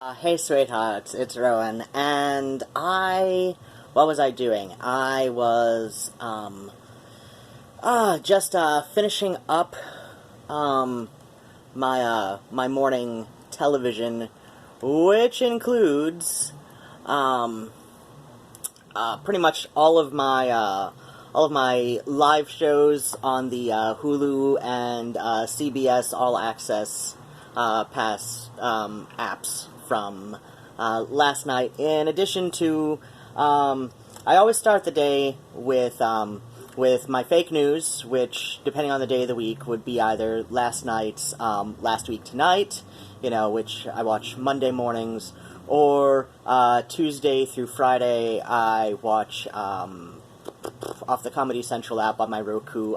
Hey sweethearts, it's Rowan, and what was I doing? I was, just, finishing up, my morning television, which includes, pretty much all of my live shows on the, Hulu and, CBS All Access, Pass, apps from last night. In addition to, I always start the day with my fake news, which, depending on the day of the week, would be either last night's Last Week Tonight, which I watch Monday mornings, or Tuesday through Friday I watch off the Comedy Central app on my Roku.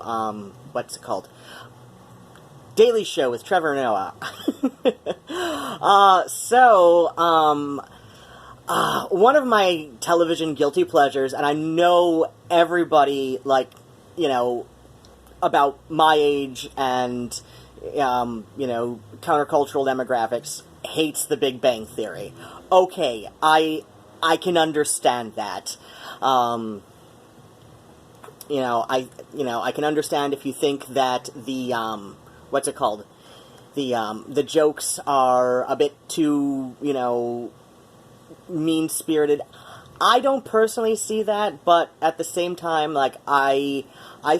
What's it called? Daily Show with Trevor Noah. One of my television guilty pleasures, and I know everybody, about my age and, countercultural demographics, hates The Big Bang Theory. Okay, I can understand that. I can understand if you think that the, what's it called? The jokes are a bit too, mean-spirited. I don't personally see that, but at the same time, I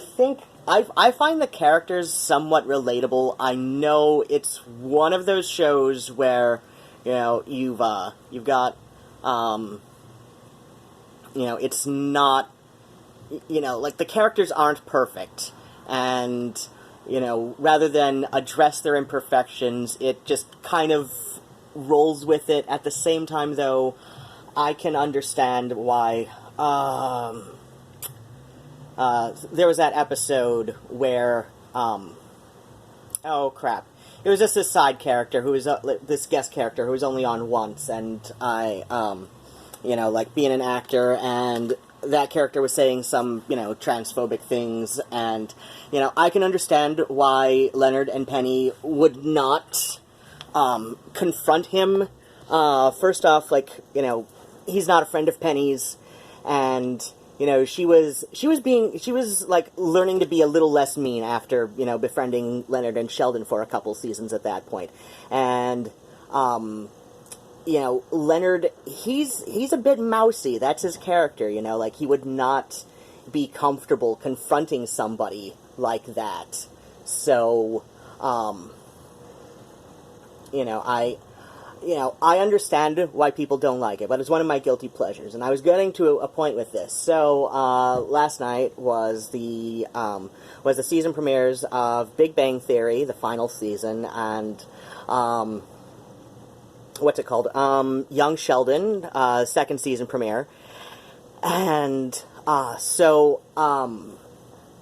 find the characters somewhat relatable. I know it's one of those shows where, you've got, it's not, the characters aren't perfect, and rather than address their imperfections, it just kind of rolls with it. At the same time, though, I can understand why, there was that episode where, oh crap, it was just this side character who was, this guest character who was only on once, and I, being an actor, and that character was saying some, transphobic things, and, I can understand why Leonard and Penny would not, confront him. First off, he's not a friend of Penny's, and, she was learning to be a little less mean after, befriending Leonard and Sheldon for a couple seasons at that point. And, Leonard, he's a bit mousy. That's his character, he would not be comfortable confronting somebody like that. So, I understand why people don't like it, but it's one of my guilty pleasures, and I was getting to a point with this. So, last night was the season premieres of Big Bang Theory, the final season, and, what's it called? Young Sheldon, second season premiere. And,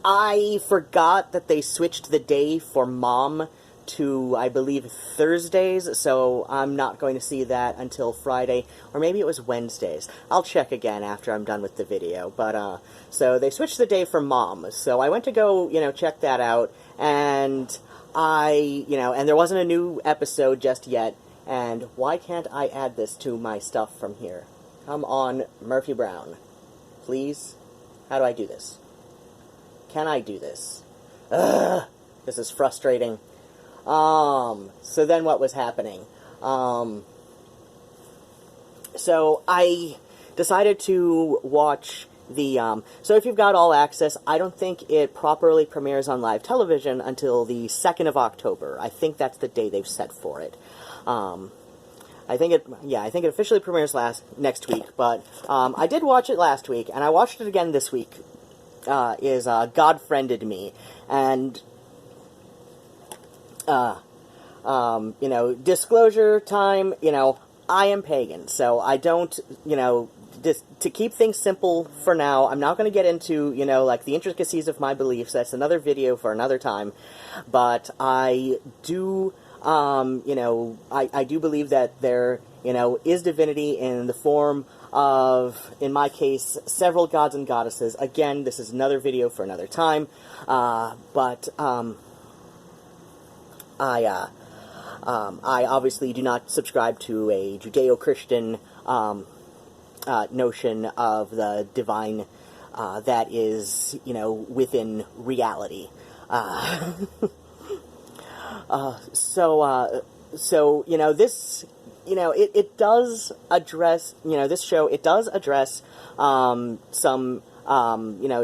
I forgot that they switched the day for Mom to, I believe, Thursdays, so I'm not going to see that until Friday, or maybe it was Wednesdays. I'll check again after I'm done with the video, but, so they switched the day for Mom, so I went to go, check that out, and and there wasn't a new episode just yet, and why can't I add this to my stuff from here? Come on, Murphy Brown. Please? How do I do this? Can I do this? Ugh! This is frustrating. So then what was happening? So I decided to watch the, so if you've got All Access, I don't think it properly premieres on live television until the 2nd of October. I think that's the day they've set for it. I think it officially premieres next week, but, I did watch it last week, and I watched it again this week, is, God Friended Me, and, disclosure time, I am pagan, so I don't, just to keep things simple for now, I'm not going to get into, the intricacies of my beliefs. That's another video for another time, but I do, I do believe that there, is divinity in the form of, in my case, several gods and goddesses. Again, this is another video for another time, I obviously do not subscribe to a Judeo-Christian notion of the divine that is, within reality. So, this, it does address, this show, it does address some,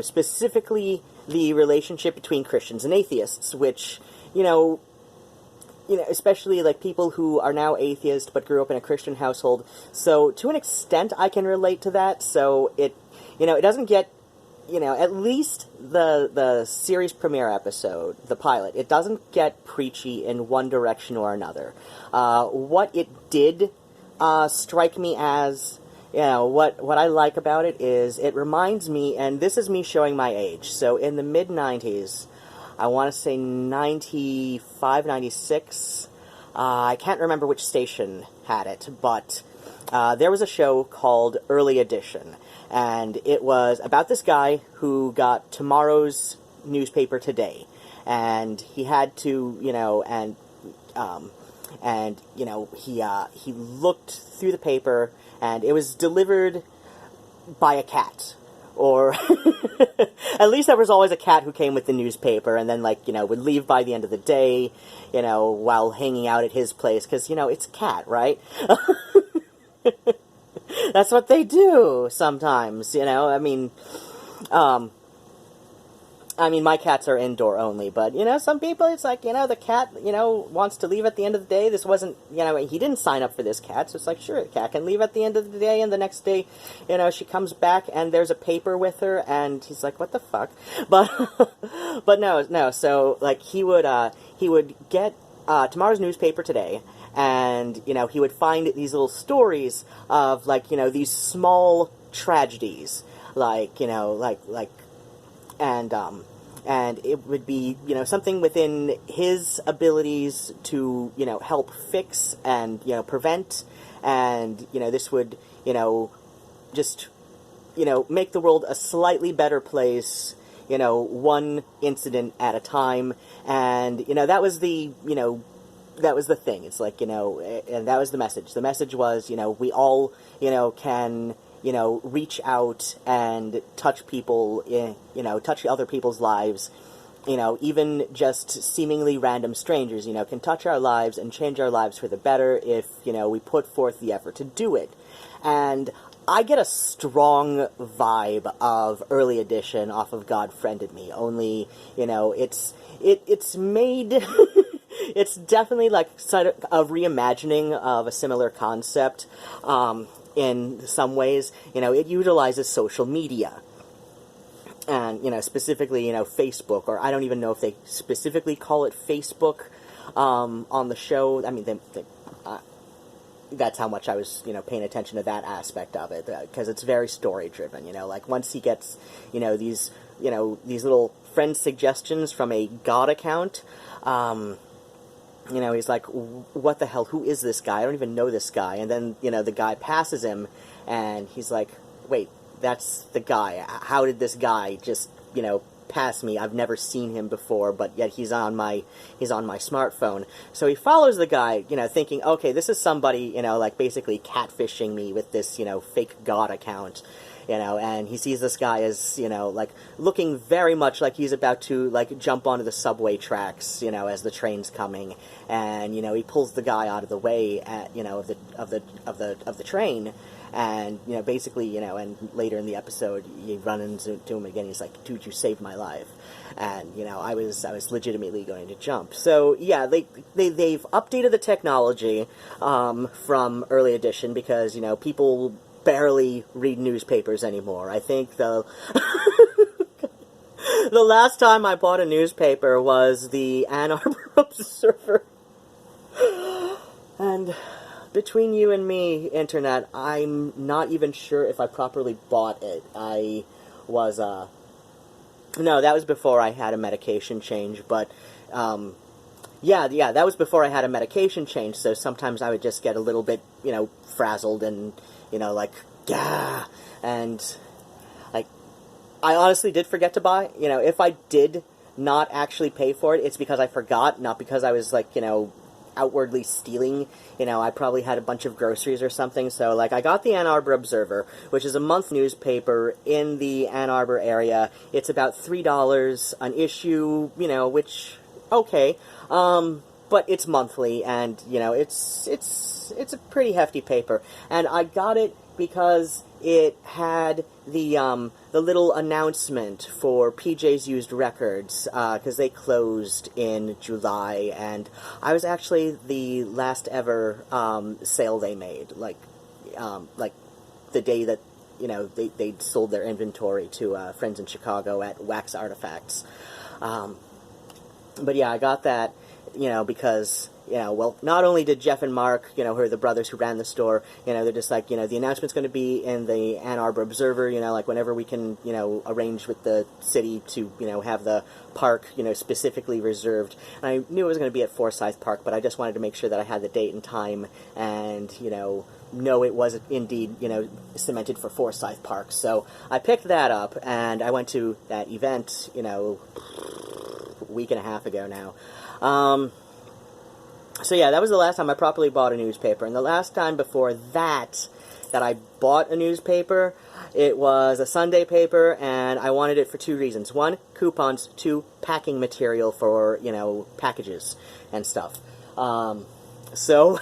specifically the relationship between Christians and atheists, which, especially, like, people who are now atheists but grew up in a Christian household. So, to an extent, I can relate to that. So, it doesn't get, at least the series premiere episode, the pilot, it doesn't get preachy in one direction or another. What it did strike me as, what I like about it is it reminds me, and this is me showing my age, so in the mid-90s, I want to say 95, 96. I can't remember which station had it, but there was a show called Early Edition, and it was about this guy who got tomorrow's newspaper today, and he had to, he looked through the paper, and it was delivered by a cat. Or, at least there was always a cat who came with the newspaper, and then, would leave by the end of the day, while hanging out at his place, because, it's a cat, right? That's what they do, sometimes, my cats are indoor only, but, some people, it's like, the cat, wants to leave at the end of the day. This wasn't, he didn't sign up for this cat, so it's like, sure, the cat can leave at the end of the day, and the next day, she comes back, and there's a paper with her, and he's like, what the fuck? But, but no, so, he would get, tomorrow's newspaper today, and, he would find these little stories of, these small tragedies, and it would be, something within his abilities to, help fix and, prevent, and, this would, just, make the world a slightly better place, one incident at a time, and, that was the, that was the thing. It's like, and that was the message. The message was, we all, can, reach out and touch people, touch other people's lives, even just seemingly random strangers, can touch our lives and change our lives for the better if, we put forth the effort to do it. And I get a strong vibe of Early Edition off of God Friended Me, only, it's made... It's definitely sort of a reimagining of a similar concept in some ways. It utilizes social media. And, specifically, Facebook, or I don't even know if they specifically call it Facebook on the show. I mean, that's how much I was, paying attention to that aspect of it, because it's very story-driven, once he gets, these little friend suggestions from a God account, he's like, what the hell, who is this guy? I don't even know this guy. And then, the guy passes him, and he's like, wait, that's the guy. How did this guy just, pass me? I've never seen him before, but yet he's on my smartphone. So he follows the guy, thinking, okay, this is somebody, basically catfishing me with this, fake God account. And he sees this guy as, looking very much like he's about to, jump onto the subway tracks, as the train's coming, and, he pulls the guy out of the way, of the train, and, basically, and later in the episode, you run into him again, he's like, dude, you saved my life, and, I was legitimately going to jump. So, yeah, they've updated the technology, from Early Edition, because, people barely read newspapers anymore. I think the last time I bought a newspaper was the Ann Arbor Observer. And between you and me, Internet, I'm not even sure if I properly bought it. I was, no, that was before I had a medication change, but, yeah, that was before I had a medication change, so sometimes I would just get a little bit, frazzled and, yeah, and, I honestly did forget to buy, if I did not actually pay for it, it's because I forgot, not because I was, outwardly stealing. I probably had a bunch of groceries or something. So, like, I got the Ann Arbor Observer, which is a month newspaper in the Ann Arbor area. It's about $3 an issue, which, okay. But it's monthly, and, it's a pretty hefty paper. And I got it because it had the little announcement for PJ's Used Records, because they closed in July, and I was actually the last ever sale they made, like the day that, they sold their inventory to friends in Chicago at Wax Artifacts. But yeah, I got that, because, well, not only did Jeff and Mark, who are the brothers who ran the store, they're just like, the announcement's going to be in the Ann Arbor Observer, like whenever we can, arrange with the city to, have the park, specifically reserved. And I knew it was going to be at Forsyth Park, but I just wanted to make sure that I had the date and time and, know it was indeed, cemented for Forsyth Park. So I picked that up, and I went to that event, a week and a half ago now. So yeah, that was the last time I properly bought a newspaper. And the last time before that I bought a newspaper, it was a Sunday paper, and I wanted it for two reasons. One, coupons. Two, packing material for, packages and stuff. So,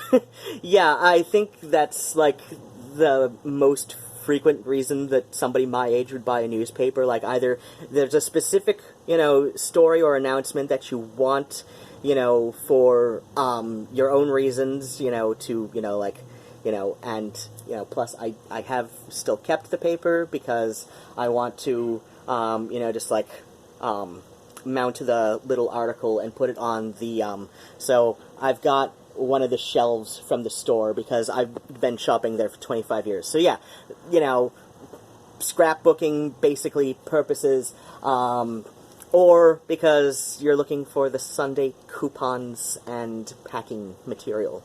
yeah, I think that's, like, the most frequent reason that somebody my age would buy a newspaper. Like, either there's a specific, story or announcement that you want, for your own reasons, and, plus I have still kept the paper because I want to, just, like, mount the little article and put it on the, so I've got one of the shelves from the store because I've been shopping there for 25 years. So yeah, scrapbooking basically purposes, or because you're looking for the Sunday coupons and packing material.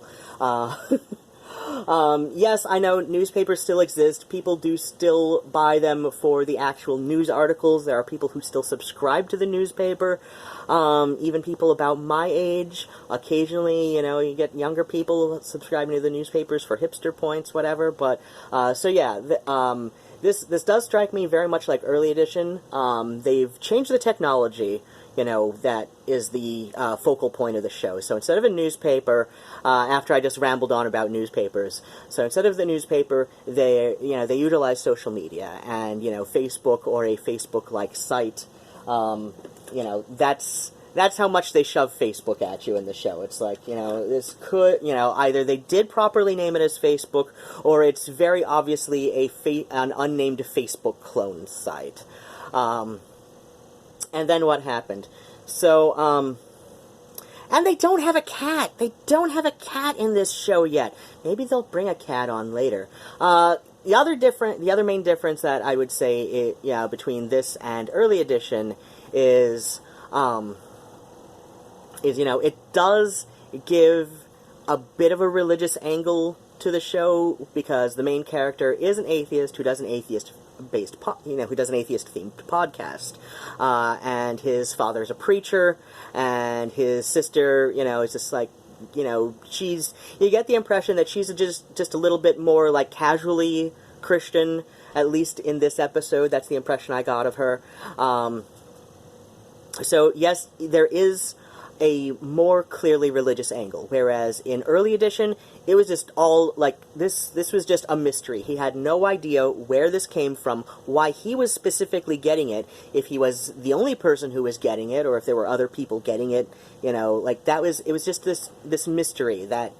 Yes, I know newspapers still exist. People do still buy them for the actual news articles. There are people who still subscribe to the newspaper. Even people about my age. Occasionally, you get younger people subscribing to the newspapers for hipster points, whatever. But, so yeah, this does strike me very much like early edition. They've changed the technology, that is the focal point of the show. So instead of a newspaper, after I just rambled on about newspapers, so instead of the newspaper, they utilize social media and, Facebook or a Facebook-like site. That's how much they shove Facebook at you in the show. It's like, this could, either they did properly name it as Facebook, or it's very obviously an unnamed Facebook clone site. And then what happened? So, and they don't have a cat. They don't have a cat in this show yet. Maybe they'll bring a cat on later. The other main difference that I would say, between this and early edition is, it does give a bit of a religious angle to the show because the main character is an atheist who does an atheist-themed podcast, and his father's a preacher, and his sister, is just like, you get the impression that she's just a little bit more like casually Christian, at least in this episode. That's the impression I got of her. So yes, there is a more clearly religious angle, whereas in early edition, it was just all, like, this was just a mystery. He had no idea where this came from, why he was specifically getting it, if he was the only person who was getting it, or if there were other people getting it, it was just this mystery that,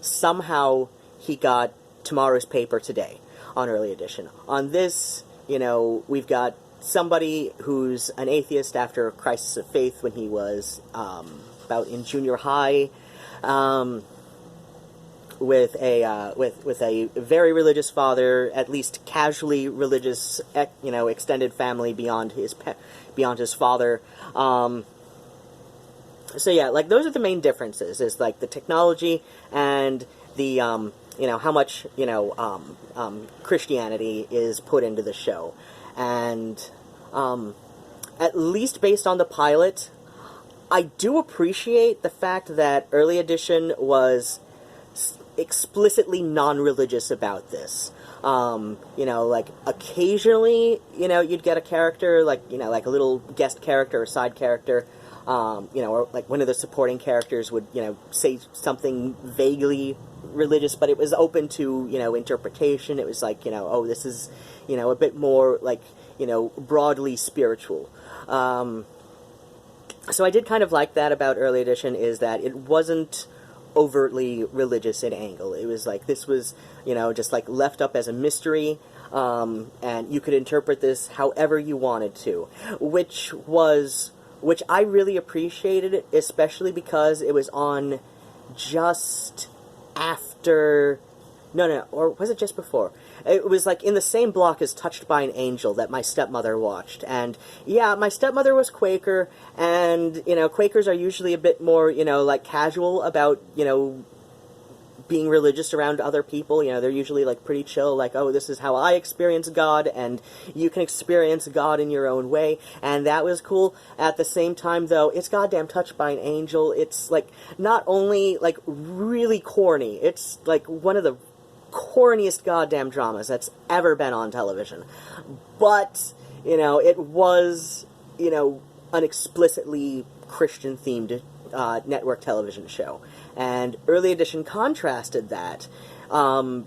somehow he got tomorrow's paper today on early edition. On this, we've got somebody who's an atheist after a crisis of faith when he was about in junior high, with a very religious father, at least casually religious, extended family beyond his father. So yeah, like, those are the main differences. Is like the technology and the how much Christianity is put into the show. And at least based on the pilot, I do appreciate the fact that early edition was explicitly non-religious about this. Like, occasionally, you'd get a character, like a little guest character or side character, or like one of the supporting characters would, say something vaguely religious, but it was open to, interpretation. It was like, oh, this is, a bit more, like, broadly spiritual. So I did kind of like that about early edition, is that it wasn't overtly religious in angle. It was like, this was, just like left up as a mystery, and you could interpret this however you wanted to, which I really appreciated, especially because it was on just after, or was it just before? It was like in the same block as Touched by an Angel that my stepmother watched. And yeah, my stepmother was Quaker, and, Quakers are usually a bit more, like casual about, being religious around other people. They're usually like pretty chill, like, oh, this is how I experience God, and you can experience God in your own way, and that was cool. At the same time, though, it's goddamn Touched by an Angel. It's like not only like really corny, it's like one of the corniest goddamn dramas that's ever been on television. But, it was, an explicitly Christian-themed network television show. And early edition contrasted that,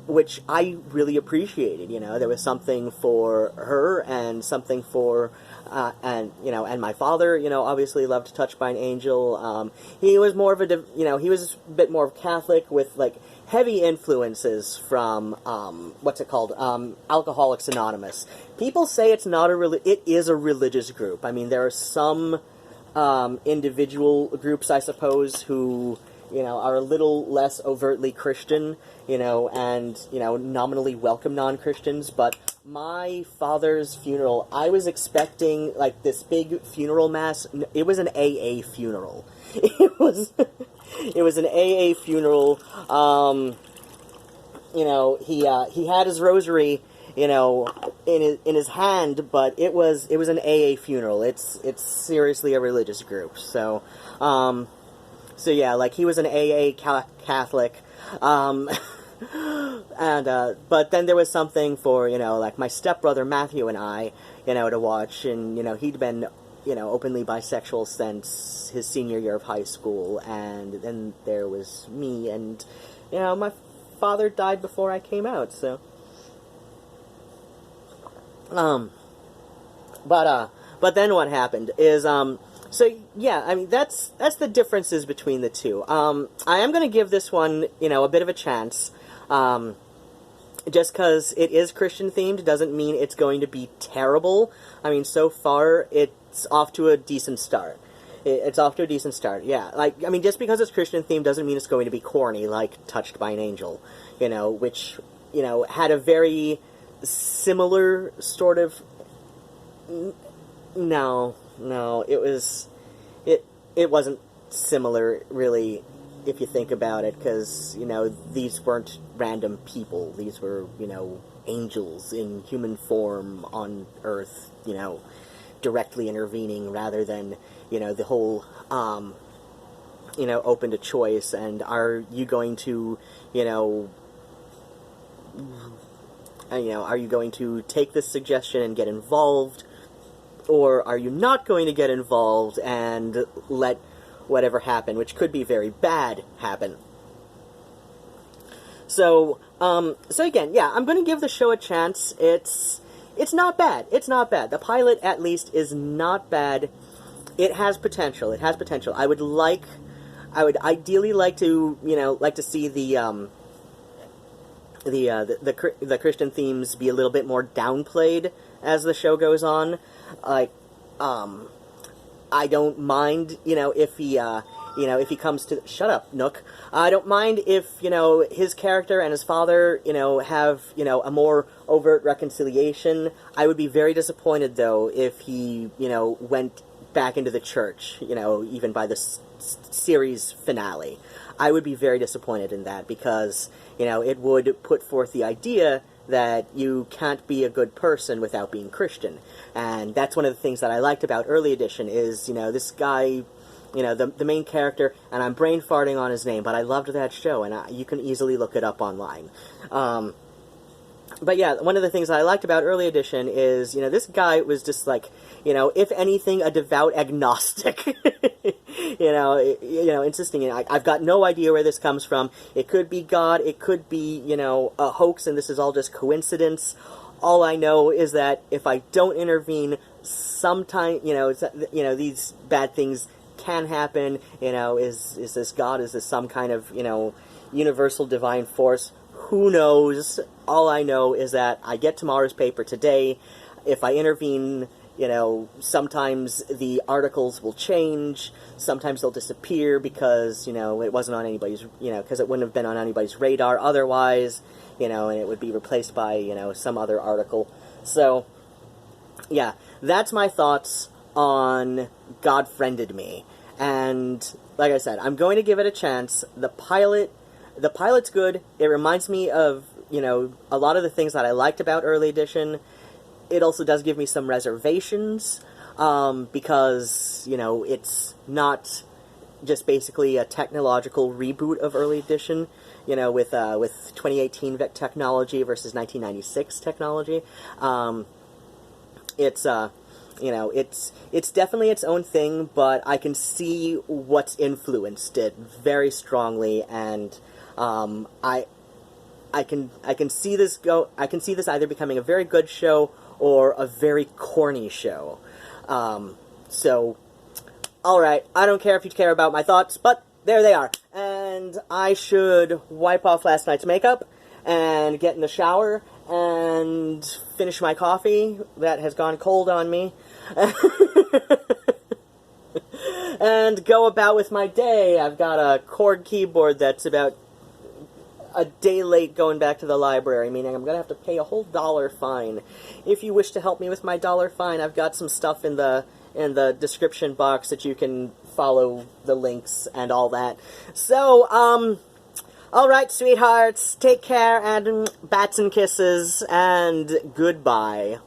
which I really appreciated. There was something for her and something for, and my father, obviously loved Touched by an Angel. He was more of he was a bit more Catholic with, like, heavy influences from, Alcoholics Anonymous. People say it's not it is a religious group. I mean, there are some, individual groups, I suppose, who, are a little less overtly Christian, and, nominally welcome non-Christians, but my father's funeral, I was expecting, like, this big funeral mass. It was an AA funeral. It was an AA funeral. He had his rosary, in his hand, but it was an AA funeral. It's seriously a religious group. So yeah, like, he was an AA Catholic, and but then there was something for, like, my stepbrother Matthew and I, to watch, and, he'd been, openly bisexual since his senior year of high school, and then there was me, and, my father died before I came out, so, but then what happened is, so, yeah, I mean, that's the differences between the two. I am going to give this one, a bit of a chance. Just because it is Christian-themed doesn't mean it's going to be terrible. I mean, so far, it's off to a decent start. It's off to a decent start, yeah. Like, I mean, just because it's Christian-themed doesn't mean it's going to be corny, like Touched by an Angel, which, had a very similar sort of... No, it wasn't similar, really, if you think about it, because, these weren't random people. These were, angels in human form on Earth, directly intervening, rather than, the whole, open to choice, and are you going to, are you going to take this suggestion and get involved, or are you not going to get involved and let whatever happen, which could be very bad, happen? So again, yeah, I'm going to give the show a chance. It's not bad. It's not bad. The pilot, at least, is not bad. It has potential. I would ideally like to, see the Christian themes be a little bit more downplayed as the show goes on. Like, I don't mind, if he comes to... Shut up, Nook. I don't mind if, his character and his father, have, a more overt reconciliation. I would be very disappointed, though, if he, went back into the church, even by the series finale. I would be very disappointed in that, because, it would put forth the idea that you can't be a good person without being Christian. And that's one of the things that I liked about early edition is, this guy, the main character, and I'm brain farting on his name, but I loved that show, and you can easily look it up online. But yeah, one of the things I liked about Early Edition is, this guy was just like, if anything, a devout agnostic. Insisting, I've got no idea where this comes from. It could be God, it could be, a hoax, and this is all just coincidence. All I know is that if I don't intervene, sometime, these bad things can happen. Is this God? Is this some kind of, universal divine force? Who knows? All I know is that I get tomorrow's paper today. If I intervene, sometimes the articles will change. Sometimes they'll disappear because, it wasn't on anybody's, because it wouldn't have been on anybody's radar otherwise, and it would be replaced by, some other article. So, yeah, that's my thoughts on God Friended Me. And, like I said, I'm going to give it a chance. The pilot's good. It reminds me of, a lot of the things that I liked about Early Edition. It also does give me some reservations, because, it's not just basically a technological reboot of Early Edition, with 2018 technology versus 1996 technology. It's definitely its own thing, but I can see what's influenced it very strongly, and I can see this either becoming a very good show or a very corny show. So, alright, I don't care if you care about my thoughts, but there they are. And I should wipe off last night's makeup and get in the shower and finish my coffee that has gone cold on me. And go about with my day. I've got a cord keyboard that's about a day late going back to the library, meaning I'm going to have to pay a whole $1 fine. If you wish to help me with my $1 fine, I've got some stuff in the description box that you can follow the links and all that. So, alright, sweethearts, take care, and bats and kisses, and goodbye.